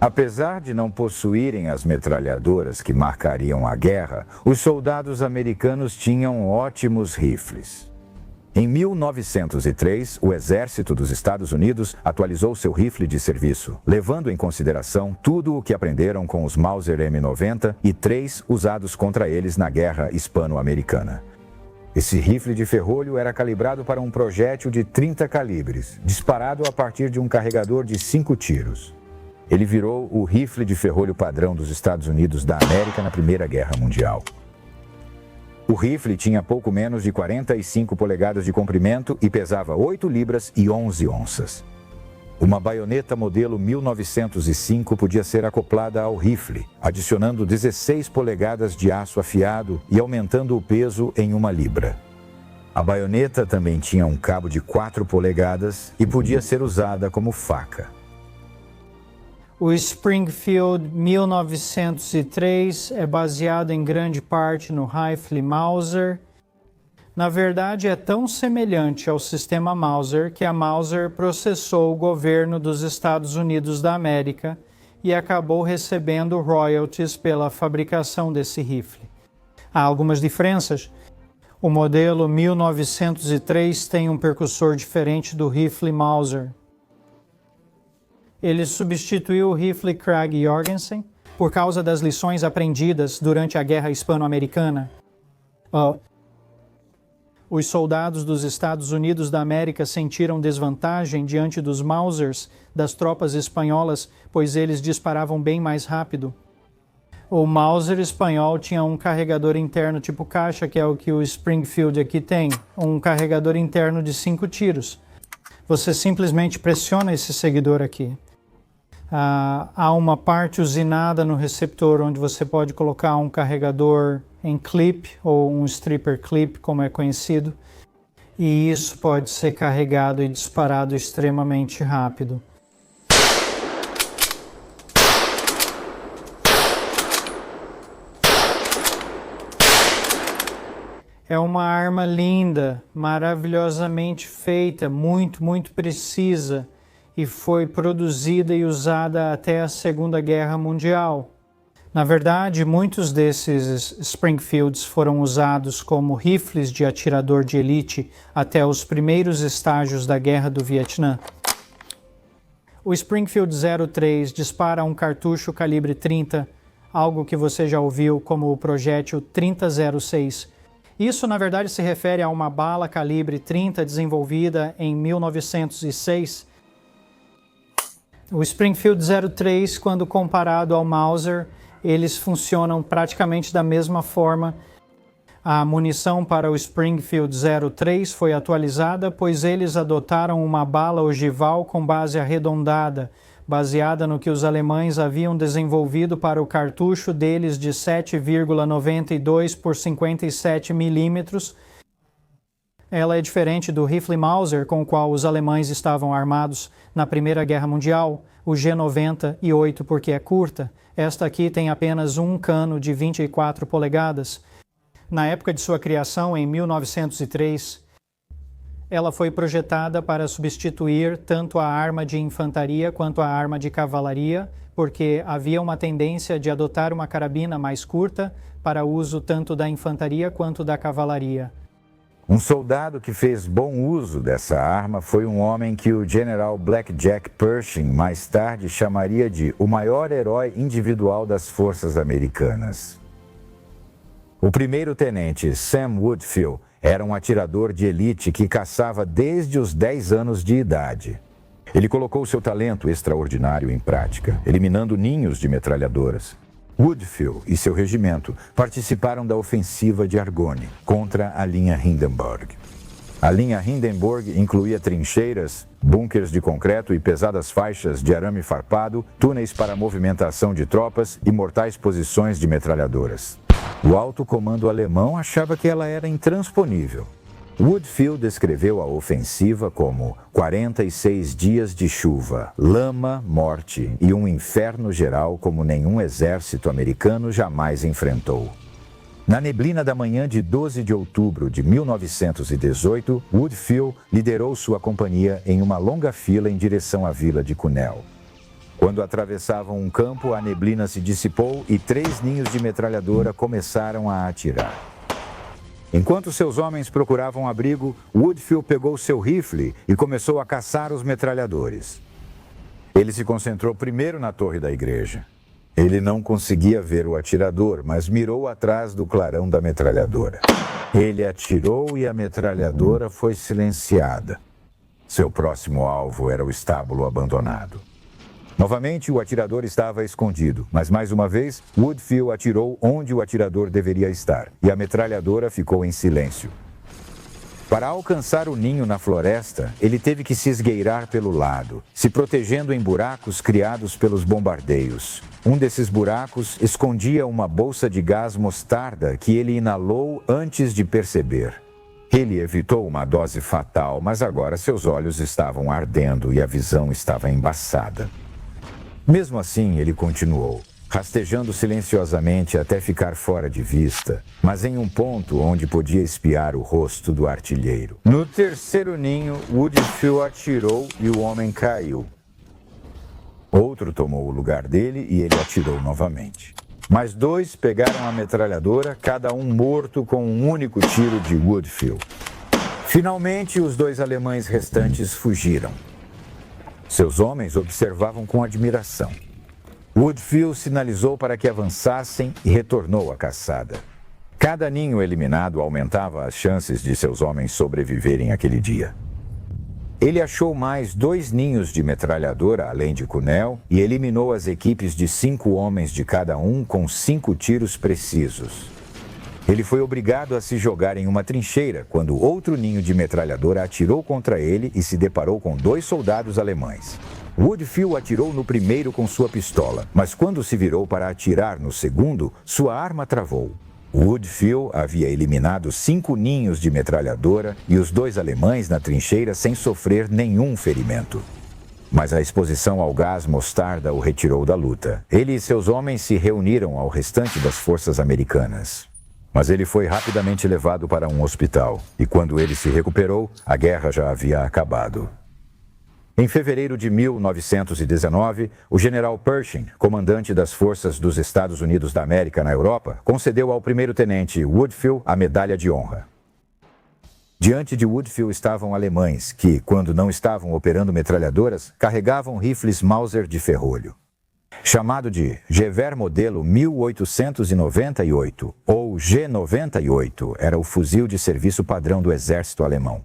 Apesar de não possuírem as metralhadoras que marcariam a guerra, os soldados americanos tinham ótimos rifles. Em 1903, o Exército dos Estados Unidos atualizou seu rifle de serviço, levando em consideração tudo o que aprenderam com os Mauser M90 e 3 usados contra eles na Guerra Hispano-Americana. Esse rifle de ferrolho era calibrado para um projétil de 30 calibres, disparado a partir de um carregador de 5 tiros. Ele virou o rifle de ferrolho padrão dos Estados Unidos da América na Primeira Guerra Mundial. O rifle tinha pouco menos de 45 polegadas de comprimento e pesava 8 libras e 11 onças. Uma baioneta modelo 1905 podia ser acoplada ao rifle, adicionando 16 polegadas de aço afiado e aumentando o peso em 1 libra. A baioneta também tinha um cabo de 4 polegadas e podia ser usada como faca. O Springfield 1903 é baseado em grande parte no rifle Mauser. Na verdade, é tão semelhante ao sistema Mauser que a Mauser processou o governo dos Estados Unidos da América e acabou recebendo royalties pela fabricação desse rifle. Há algumas diferenças. O modelo 1903 tem um percussor diferente do rifle Mauser. Ele substituiu o rifle Krag Jorgensen por causa das lições aprendidas durante a Guerra Hispano-Americana. Os soldados dos Estados Unidos da América sentiram desvantagem diante dos Mausers das tropas espanholas, pois eles disparavam bem mais rápido. O Mauser espanhol tinha um carregador interno tipo caixa, que é o que o Springfield aqui tem, um carregador interno de 5 tiros. Você simplesmente pressiona esse seguidor aqui. Há uma parte usinada no receptor onde você pode colocar um carregador em clip ou um stripper clip, como é conhecido, e isso pode ser carregado e disparado extremamente rápido. É uma arma linda, maravilhosamente feita, muito precisa, e foi produzida e usada até a Segunda Guerra Mundial. Na verdade, muitos desses Springfields foram usados como rifles de atirador de elite até os primeiros estágios da Guerra do Vietnã. O Springfield 03 dispara um cartucho calibre 30, algo que você já ouviu como o projétil 3006. Isso, na verdade, se refere a uma bala calibre 30 desenvolvida em 1906. O Springfield 03, quando comparado ao Mauser, eles funcionam praticamente da mesma forma. A munição para o Springfield 03 foi atualizada, pois eles adotaram uma bala ogival com base arredondada, baseada no que os alemães haviam desenvolvido para o cartucho deles de 7,92 por 57 milímetros. Ela é diferente do rifle Mauser com o qual os alemães estavam armados na Primeira Guerra Mundial, o G98, porque é curta. Esta aqui tem apenas um cano de 24 polegadas. Na época de sua criação, em 1903, ela foi projetada para substituir tanto a arma de infantaria quanto a arma de cavalaria, porque havia uma tendência de adotar uma carabina mais curta para uso tanto da infantaria quanto da cavalaria. Um soldado que fez bom uso dessa arma foi um homem que o general Blackjack Pershing mais tarde chamaria de o maior herói individual das forças americanas. O primeiro-tenente Sam Woodfield era um atirador de elite que caçava desde os 10 anos de idade. Ele colocou seu talento extraordinário em prática, eliminando ninhos de metralhadoras. Woodfield e seu regimento participaram da ofensiva de Argonne contra a linha Hindenburg. A linha Hindenburg incluía trincheiras, bunkers de concreto e pesadas faixas de arame farpado, túneis para movimentação de tropas e mortais posições de metralhadoras. O alto comando alemão achava que ela era intransponível. Woodfield descreveu a ofensiva como 46 dias de chuva, lama, morte e um inferno geral como nenhum exército americano jamais enfrentou. Na neblina da manhã de 12 de outubro de 1918, Woodfield liderou sua companhia em uma longa fila em direção à vila de Cunel. Quando atravessavam um campo, a neblina se dissipou e 3 ninhos de metralhadora começaram a atirar. Enquanto seus homens procuravam abrigo, Woodfield pegou seu rifle e começou a caçar os metralhadores. Ele se concentrou primeiro na torre da igreja. Ele não conseguia ver o atirador, mas mirou atrás do clarão da metralhadora. Ele atirou e a metralhadora foi silenciada. Seu próximo alvo era o estábulo abandonado. Novamente, o atirador estava escondido, mas mais uma vez, Woodfield atirou onde o atirador deveria estar, e a metralhadora ficou em silêncio. Para alcançar o ninho na floresta, ele teve que se esgueirar pelo lado, se protegendo em buracos criados pelos bombardeios. Um desses buracos escondia uma bolsa de gás mostarda que ele inalou antes de perceber. Ele evitou uma dose fatal, mas agora seus olhos estavam ardendo e a visão estava embaçada. Mesmo assim, ele continuou, rastejando silenciosamente até ficar fora de vista, mas em um ponto onde podia espiar o rosto do artilheiro. No terceiro ninho, Woodfield atirou e o homem caiu. Outro tomou o lugar dele e ele atirou novamente. Mais 2 pegaram a metralhadora, cada um morto com um único tiro de Woodfield. Finalmente, os 2 alemães restantes fugiram. Seus homens observavam com admiração. Woodfield sinalizou para que avançassem e retornou à caçada. Cada ninho eliminado aumentava as chances de seus homens sobreviverem aquele dia. Ele achou mais 2 ninhos de metralhadora, além de Cunel, e eliminou as equipes de 5 homens de cada um com 5 tiros precisos. Ele foi obrigado a se jogar em uma trincheira quando outro ninho de metralhadora atirou contra ele e se deparou com 2 soldados alemães. Woodfield atirou no primeiro com sua pistola, mas quando se virou para atirar no segundo, sua arma travou. Woodfield havia eliminado 5 ninhos de metralhadora e os 2 alemães na trincheira sem sofrer nenhum ferimento. Mas a exposição ao gás mostarda o retirou da luta. Ele e seus homens se reuniram ao restante das forças americanas. Mas ele foi rapidamente levado para um hospital, e quando ele se recuperou, a guerra já havia acabado. Em fevereiro de 1919, o general Pershing, comandante das forças dos Estados Unidos da América na Europa, concedeu ao primeiro-tenente Woodfield a Medalha de Honra. Diante de Woodfield estavam alemães que, quando não estavam operando metralhadoras, carregavam rifles Mauser de ferrolho. Chamado de Gewehr Modelo 1898, ou G98, era o fuzil de serviço padrão do exército alemão.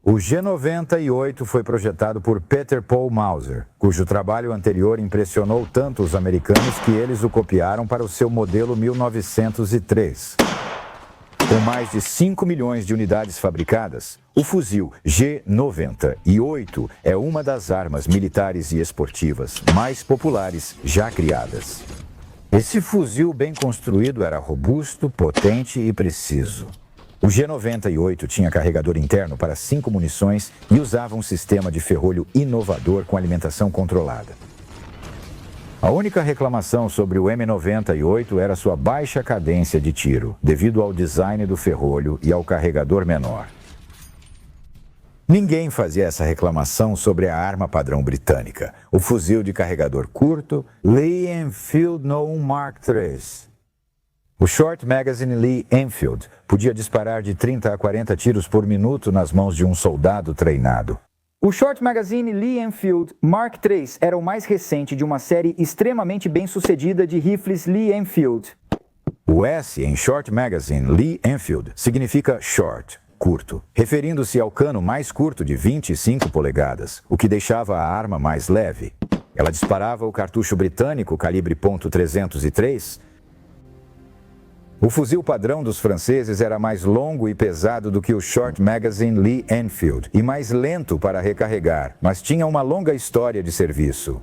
O G98 foi projetado por Peter Paul Mauser, cujo trabalho anterior impressionou tanto os americanos que eles o copiaram para o seu modelo 1903. Com mais de 5 milhões de unidades fabricadas, o fuzil G98 é uma das armas militares e esportivas mais populares já criadas. Esse fuzil bem construído era robusto, potente e preciso. O G98 tinha carregador interno para 5 munições e usava um sistema de ferrolho inovador com alimentação controlada. A única reclamação sobre o M98 era sua baixa cadência de tiro, devido ao design do ferrolho e ao carregador menor. Ninguém fazia essa reclamação sobre a arma padrão britânica, o fuzil de carregador curto Lee Enfield No. Mark III. O Short Magazine Lee Enfield podia disparar de 30 a 40 tiros por minuto nas mãos de um soldado treinado. O Short Magazine Lee Enfield Mark III era o mais recente de uma série extremamente bem-sucedida de rifles Lee Enfield. O S em Short Magazine Lee Enfield significa short, curto, referindo-se ao cano mais curto de 25 polegadas, o que deixava a arma mais leve. Ela disparava o cartucho britânico calibre .303. O fuzil padrão dos franceses era mais longo e pesado do que o Short Magazine Lee Enfield e mais lento para recarregar, mas tinha uma longa história de serviço.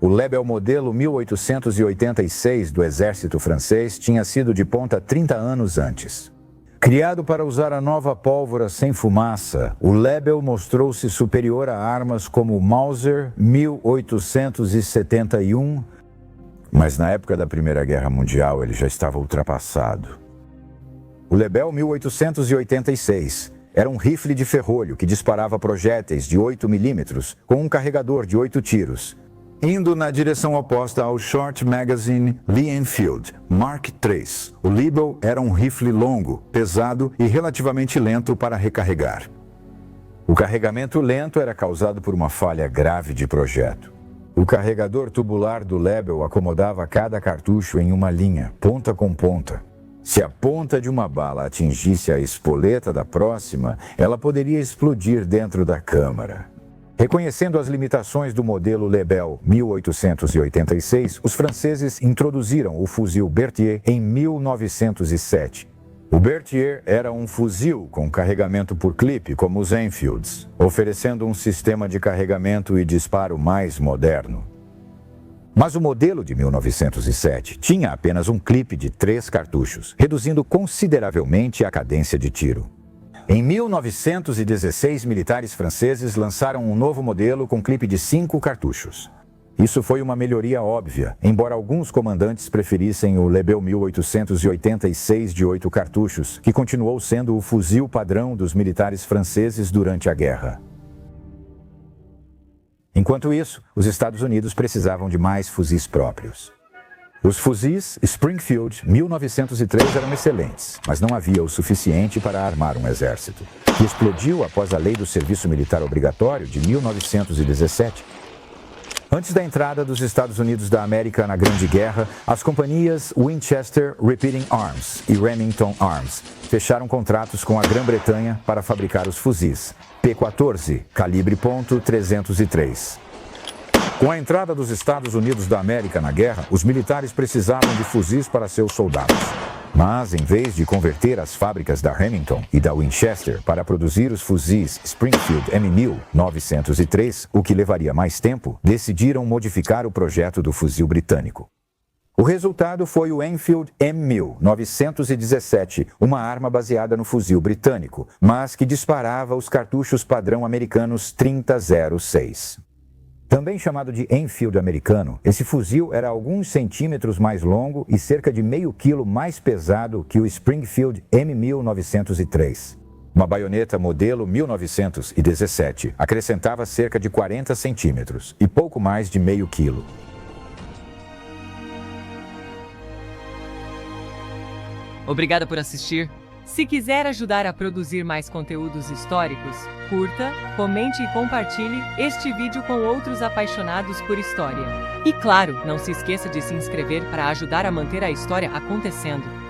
O Lebel modelo 1886 do exército francês tinha sido de ponta 30 anos antes. Criado para usar a nova pólvora sem fumaça, o Lebel mostrou-se superior a armas como o Mauser 1871, mas na época da Primeira Guerra Mundial ele já estava ultrapassado. O Lebel 1886 era um rifle de ferrolho que disparava projéteis de 8 milímetros com um carregador de 8 tiros. Indo na direção oposta ao Short Magazine Lee Enfield Mark III, o Lebel era um rifle longo, pesado e relativamente lento para recarregar. O carregamento lento era causado por uma falha grave de projeto. O carregador tubular do Lebel acomodava cada cartucho em uma linha, ponta com ponta. Se a ponta de uma bala atingisse a espoleta da próxima, ela poderia explodir dentro da câmara. Reconhecendo as limitações do modelo Lebel 1886, os franceses introduziram o fuzil Berthier em 1907. O Berthier era um fuzil com carregamento por clipe, como os Enfields, oferecendo um sistema de carregamento e disparo mais moderno. Mas o modelo de 1907 tinha apenas um clipe de 3 cartuchos, reduzindo consideravelmente a cadência de tiro. Em 1916, militares franceses lançaram um novo modelo com clipe de 5 cartuchos. Isso foi uma melhoria óbvia, embora alguns comandantes preferissem o Lebel 1886 de 8 cartuchos, que continuou sendo o fuzil padrão dos militares franceses durante a guerra. Enquanto isso, os Estados Unidos precisavam de mais fuzis próprios. Os fuzis Springfield 1903 eram excelentes, mas não havia o suficiente para armar um exército, que explodiu após a Lei do Serviço Militar Obrigatório de 1917. Antes da entrada dos Estados Unidos da América na Grande Guerra, as companhias Winchester Repeating Arms e Remington Arms fecharam contratos com a Grã-Bretanha para fabricar os fuzis P-14, calibre .303. Com a entrada dos Estados Unidos da América na guerra, os militares precisavam de fuzis para seus soldados. Mas, em vez de converter as fábricas da Remington e da Winchester para produzir os fuzis Springfield M1000 903, o que levaria mais tempo, decidiram modificar o projeto do fuzil britânico. O resultado foi o Enfield M1000 917, uma arma baseada no fuzil britânico, mas que disparava os cartuchos padrão americanos 30-06. Também chamado de Enfield americano, esse fuzil era alguns centímetros mais longo e cerca de meio quilo mais pesado que o Springfield M1000 903. Uma baioneta modelo 1917 acrescentava cerca de 40 centímetros e pouco mais de meio quilo. Obrigada por assistir. Se quiser ajudar a produzir mais conteúdos históricos, curta, comente e compartilhe este vídeo com outros apaixonados por história. E claro, não se esqueça de se inscrever para ajudar a manter a história acontecendo.